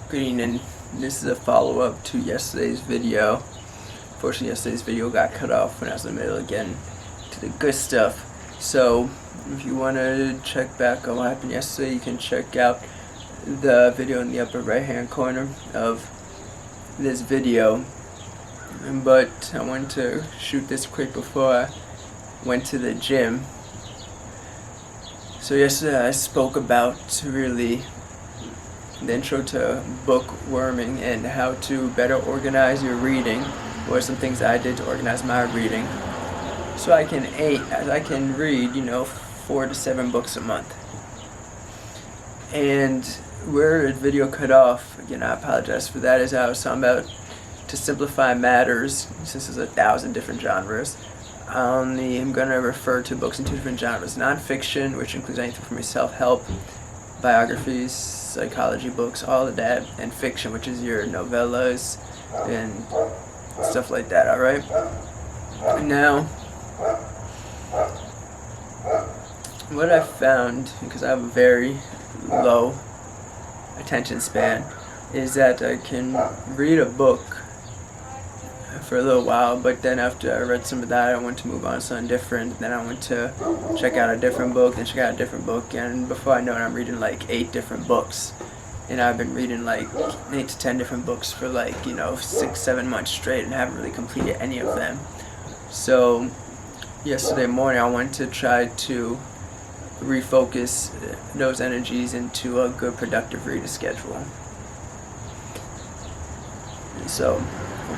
Good evening. This is a follow-up to yesterday's video. Unfortunately, yesterday's video got cut off when I was in the middle of getting to the good stuff. So, if you want to check back on what happened yesterday, you can check out the video in the upper right-hand corner of this video. But I wanted to shoot this quick before I went to the gym. So yesterday I spoke about really the intro to bookworming and how to better organize your reading. What are some things that I did to organize my reading so I can read 4 to 7 books a month. And where the video cut off, again I apologize for that, is I was talking about to simplify matters. Since there's 1,000 different genres, I'm going to refer to books in 2 different genres: nonfiction, which includes anything from your self-help, biographies, psychology books, all of that, and fiction, which is your novellas and stuff like that. Alright? Now, what I found, because I have a very low attention span, is that I can read a book for a little while, but then after I read some of that, I want to move on to something different. Then I want to check out a different book, then check out a different book, and before I know it, I'm reading like 8 different books. And I've been reading like 8 to 10 different books for 6-7 months straight, and haven't really completed any of them. So yesterday morning, I wanted to try to refocus those energies into a good productive reading schedule. So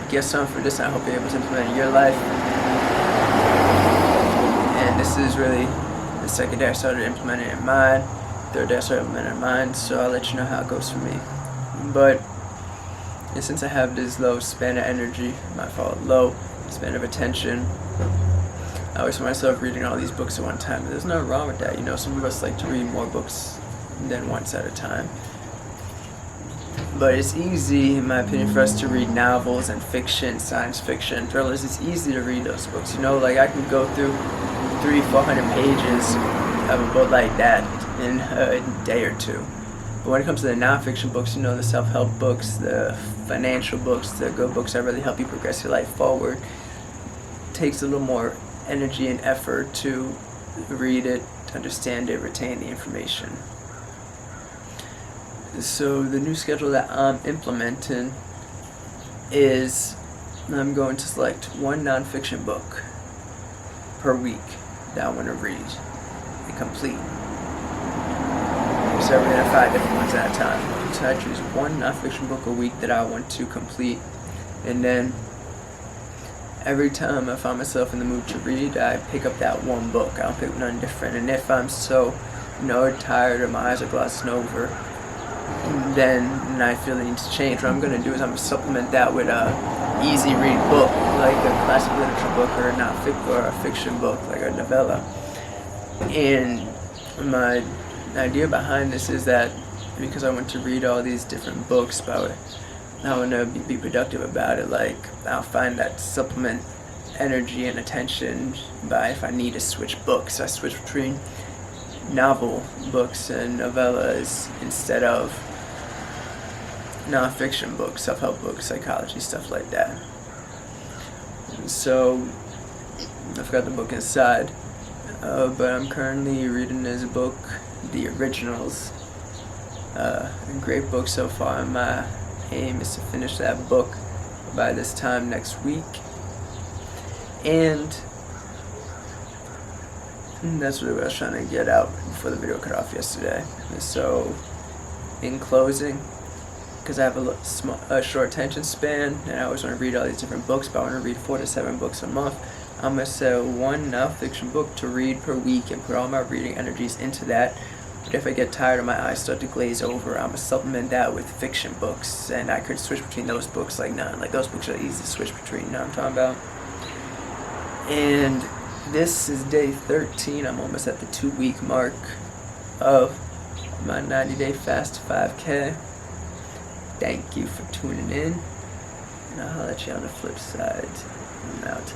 get something for this, and I hope you're able to implement it in your life. And this is really the second day I started implementing it in mine. Third day I started implementing it in mine, so I'll let you know how it goes for me. But since I have this low span of energy, low span of attention, I always find myself reading all these books at one time. There's nothing wrong with that. Some of us like to read more books than once at a time. But it's easy, in my opinion, for us to read novels and fiction, science fiction, thrillers. It's easy to read those books. I can go through 300-400 pages of a book like that in a day or two. But when it comes to the nonfiction books, the self-help books, the financial books, the good books that really help you progress your life forward, it takes a little more energy and effort to read it, to understand it, retain the information. So the new schedule that I'm implementing is I'm going to select one nonfiction book per week that I want to read and complete. So I'm reading 5 different ones at a time. So I choose one nonfiction book a week that I want to complete, and then every time I find myself in the mood to read, I pick up that one book. I don't pick nothing different. And if I'm so tired or my eyes are glossing over, then I feel the need to change, what I'm going to do is I'm going to supplement that with a easy read book, like a classic literature book or a fiction book, like a novella. And my idea behind this is that because I want to read all these different books, but I want to be productive about it, I'll find that supplement energy and attention by if I need to switch books. I switch between novel books and novellas instead of non-fiction books, self-help books, psychology, stuff like that. So I forgot the book inside, but I'm currently reading this book, The Originals. A great book so far, and my aim is to finish that book by this time next week. And that's really what I was trying to get out before the video cut off yesterday. So, in closing, because I have a short attention span, and I always want to read all these different books, but I want to read 4 to 7 books a month, I'm going to set one nonfiction book to read per week and put all my reading energies into that. But if I get tired or my eyes start to glaze over, I'm going to supplement that with fiction books, and I could switch between those books like none. Those books are easy to switch between, you know what I'm talking about? And this is day 13. I'm almost at the 2-week mark of my 90-day fast 5K. Thank you for tuning in, and I'll let you on the flip side. I'm out.